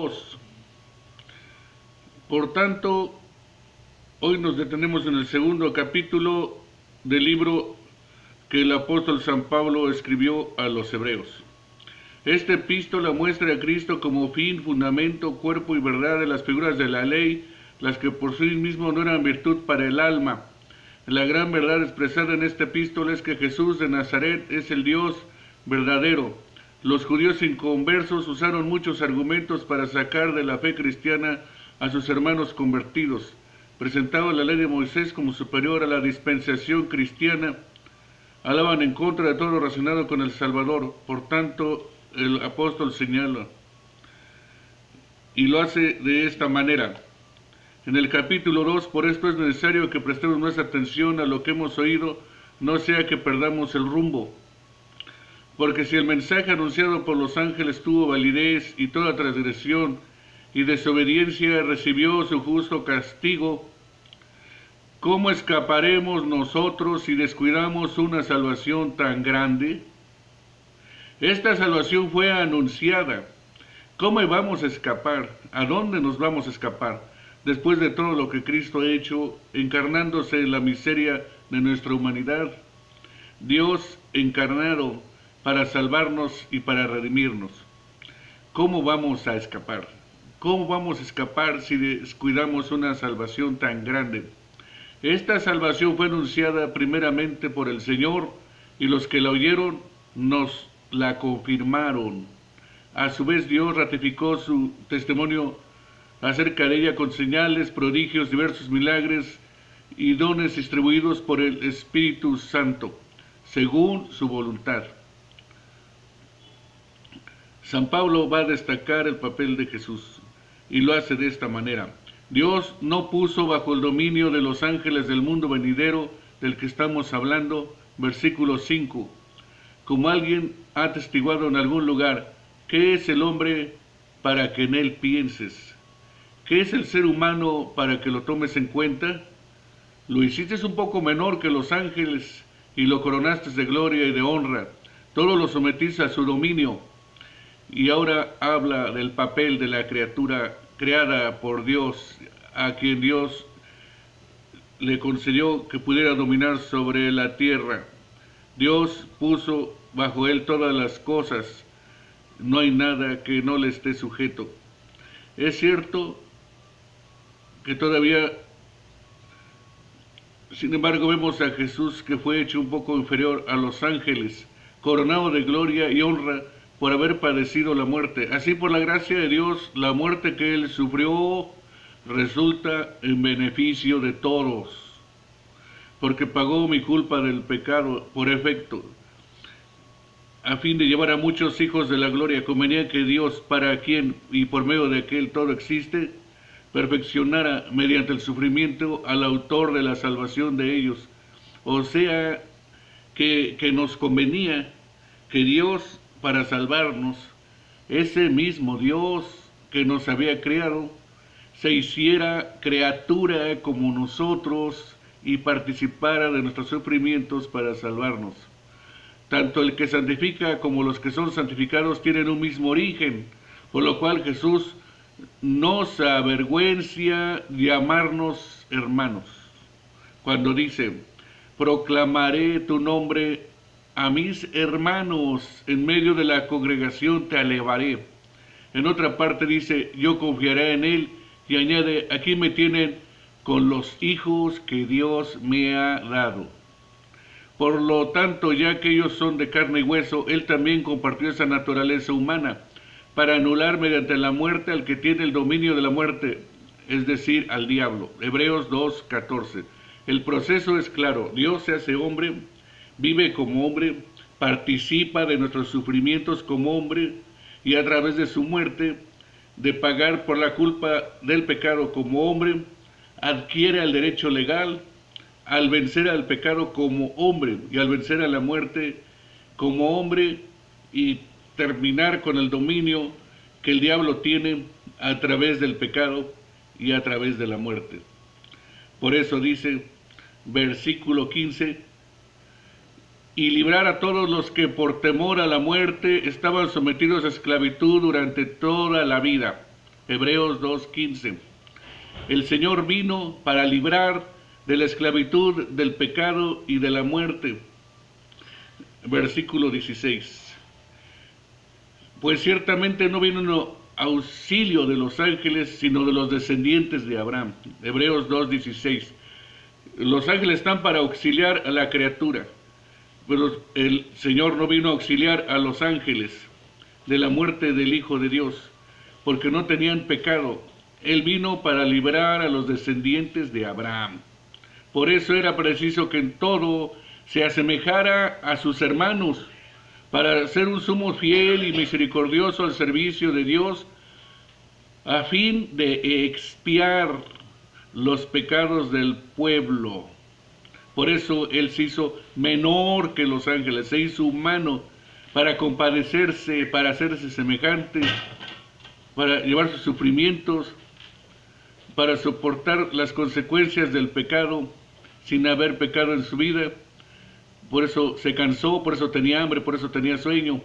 2. Por tanto, hoy nos detenemos en el segundo capítulo del libro que el apóstol San Pablo escribió a los hebreos. Esta epístola muestra a Cristo como fin, fundamento, cuerpo y verdad de las figuras de la ley, las que por sí mismo no eran virtud para el alma. La gran verdad expresada en esta epístola es que Jesús de Nazaret es el Dios verdadero. Los judíos inconversos usaron muchos argumentos para sacar de la fe cristiana a sus hermanos convertidos. Presentaban la ley de Moisés como superior a la dispensación cristiana. Hablaban en contra de todo lo relacionado con el Salvador. Por tanto, el apóstol señala, y lo hace de esta manera. En el capítulo 2, por esto es necesario que prestemos más atención a lo que hemos oído, no sea que perdamos el rumbo. Porque si el mensaje anunciado por los ángeles tuvo validez y toda transgresión y desobediencia recibió su justo castigo, ¿cómo escaparemos nosotros si descuidamos una salvación tan grande? Esta salvación fue anunciada. ¿Cómo vamos a escapar? ¿A dónde nos vamos a escapar? Después de todo lo que Cristo ha hecho, encarnándose en la miseria de nuestra humanidad, Dios encarnado para salvarnos y para redimirnos. ¿Cómo vamos a escapar? ¿Cómo vamos a escapar si descuidamos una salvación tan grande? Esta salvación fue anunciada primeramente por el Señor, y los que la oyeron nos la confirmaron. A su vez, Dios ratificó su testimonio acerca de ella con señales, prodigios, diversos milagros y dones distribuidos por el Espíritu Santo, según su voluntad. San Pablo va a destacar el papel de Jesús, y lo hace de esta manera. Dios no puso bajo el dominio de los ángeles del mundo venidero del que estamos hablando, versículo 5. Como alguien ha atestiguado en algún lugar, ¿qué es el hombre para que en él pienses? ¿Qué es el ser humano para que lo tomes en cuenta? Lo hiciste un poco menor que los ángeles y lo coronaste de gloria y de honra. Todo lo sometiste a su dominio. Y ahora habla del papel de la criatura creada por Dios, a quien Dios le concedió que pudiera dominar sobre la tierra. Dios puso bajo él todas las cosas. No hay nada que no le esté sujeto. Es cierto que todavía, sin embargo, vemos a Jesús que fue hecho un poco inferior a los ángeles, coronado de gloria y honra por haber padecido la muerte. Así, por la gracia de Dios, la muerte que él sufrió resulta en beneficio de todos, porque pagó mi culpa del pecado por efecto, a fin de llevar a muchos hijos de la gloria. Convenía que Dios, para quien y por medio de aquel todo existe, perfeccionara mediante el sufrimiento al autor de la salvación de ellos. O sea, que nos convenía que Dios, para salvarnos, ese mismo Dios que nos había creado, se hiciera criatura como nosotros y participara de nuestros sufrimientos para salvarnos. Tanto el que santifica como los que son santificados tienen un mismo origen, por lo cual Jesús no se avergüenza de llamarnos hermanos. Cuando dice, proclamaré tu nombre a mis hermanos, en medio de la congregación te alabaré. En otra parte dice, yo confiaré en él, y añade, aquí me tienen con los hijos que Dios me ha dado. Por lo tanto, ya que ellos son de carne y hueso, él también compartió esa naturaleza humana, para anular mediante la muerte al que tiene el dominio de la muerte, es decir, al diablo. Hebreos 2:14. El proceso es claro. Dios se hace hombre, vive como hombre, participa de nuestros sufrimientos como hombre, y a través de su muerte, de pagar por la culpa del pecado como hombre, adquiere el derecho legal al vencer al pecado como hombre y al vencer a la muerte como hombre, y terminar con el dominio que el diablo tiene a través del pecado y a través de la muerte. Por eso dice, versículo 15, y librar a todos los que por temor a la muerte estaban sometidos a esclavitud durante toda la vida. Hebreos 2:15. El Señor vino para librar de la esclavitud, del pecado y de la muerte. Versículo 16. Pues ciertamente no vino en auxilio de los ángeles, sino de los descendientes de Abraham. Hebreos 2:16. Los ángeles están para auxiliar a la criatura, pero el Señor no vino a auxiliar a los ángeles de la muerte del Hijo de Dios, porque no tenían pecado. Él vino para librar a los descendientes de Abraham. Por eso era preciso que en todo se asemejara a sus hermanos, para ser un sumo fiel y misericordioso al servicio de Dios, a fin de expiar los pecados del pueblo. Por eso Él se hizo menor que los ángeles, se hizo humano para compadecerse, para hacerse semejante, para llevar sus sufrimientos, para soportar las consecuencias del pecado sin haber pecado en su vida. Por eso se cansó, por eso tenía hambre, por eso tenía sueño,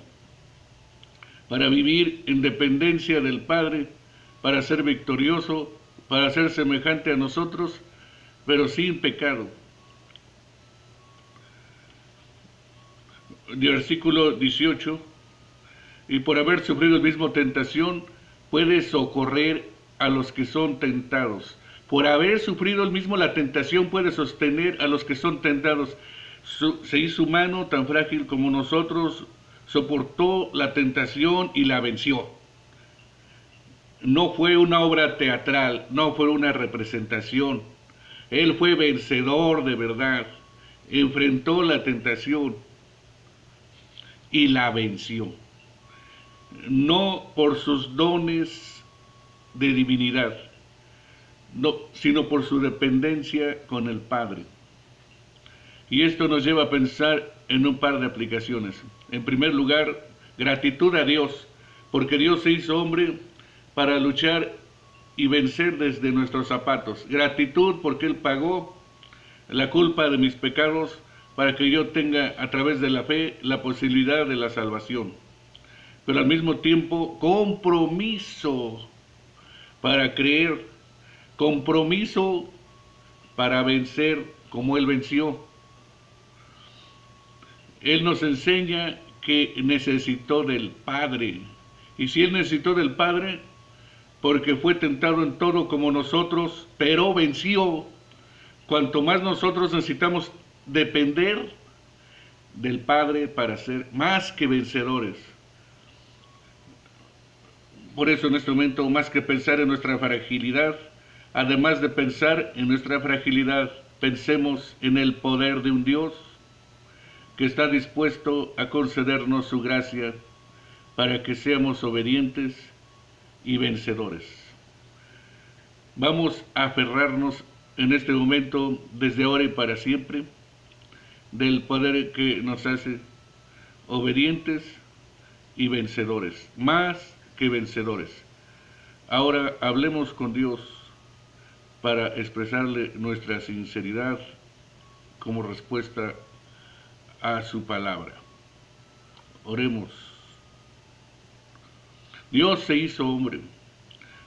para vivir en dependencia del Padre, para ser victorioso, para ser semejante a nosotros, pero sin pecado. Versículo 18. Y por haber sufrido el mismo tentación, puede socorrer a los que son tentados. Por haber sufrido el mismo la tentación, puede sostener a los que son tentados. Se hizo humano, tan frágil como nosotros, soportó la tentación y la venció. No fue una obra teatral, no fue una representación. Él fue vencedor de verdad, enfrentó la tentación y la venció. No por sus dones de divinidad, no, sino por su dependencia con el Padre. Y esto nos lleva a pensar en un par de aplicaciones. En primer lugar, gratitud a Dios, porque Dios se hizo hombre para luchar y vencer desde nuestros zapatos. Gratitud porque Él pagó la culpa de mis pecados para que yo tenga a través de la fe la posibilidad de la salvación. Pero al mismo tiempo, compromiso para creer, compromiso para vencer como Él venció. Él nos enseña que necesitó del Padre. Y si Él necesitó del Padre, porque fue tentado en todo como nosotros, pero venció. Cuanto más nosotros necesitamos depender del Padre para ser más que vencedores. Por eso en este momento, más que pensar en nuestra fragilidad, además de pensar en nuestra fragilidad, pensemos en el poder de un Dios que está dispuesto a concedernos su gracia para que seamos obedientes y vencedores. Vamos a aferrarnos en este momento, desde ahora y para siempre, del poder que nos hace obedientes y vencedores, más que vencedores. Ahora hablemos con Dios para expresarle nuestra sinceridad como respuesta a su palabra. Oremos. Dios se hizo hombre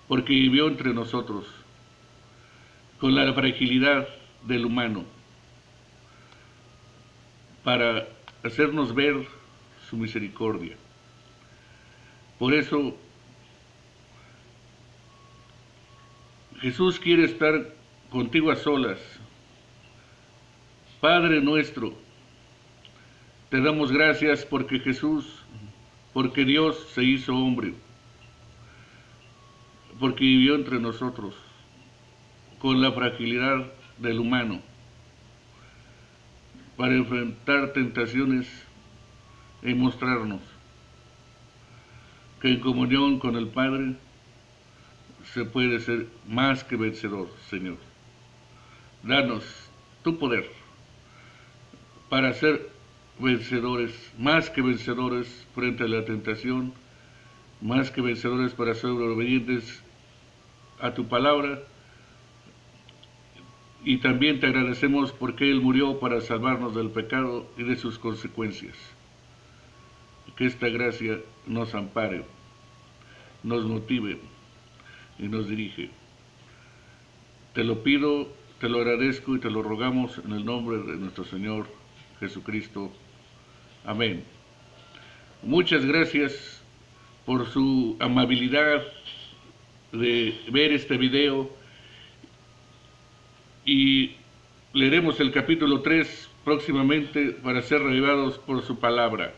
porque vivió entre nosotros con la fragilidad del humano para hacernos ver su misericordia. Por eso Jesús quiere estar contigo a solas. Padre nuestro, te damos gracias porque porque Dios se hizo hombre, porque vivió entre nosotros con la fragilidad del humano, para enfrentar tentaciones y mostrarnos que en comunión con el Padre se puede ser más que vencedor, Señor. Danos tu poder para ser vencedores, más que vencedores frente a la tentación, más que vencedores para ser obedientes a tu palabra. Y también te agradecemos porque Él murió para salvarnos del pecado y de sus consecuencias. Que esta gracia nos ampare, nos motive y nos dirige. Te lo pido, te lo agradezco y te lo rogamos en el nombre de nuestro Señor Jesucristo. Amén. Muchas gracias por su amabilidad de ver este video y leeremos el capítulo 3 próximamente para ser revivados por su palabra.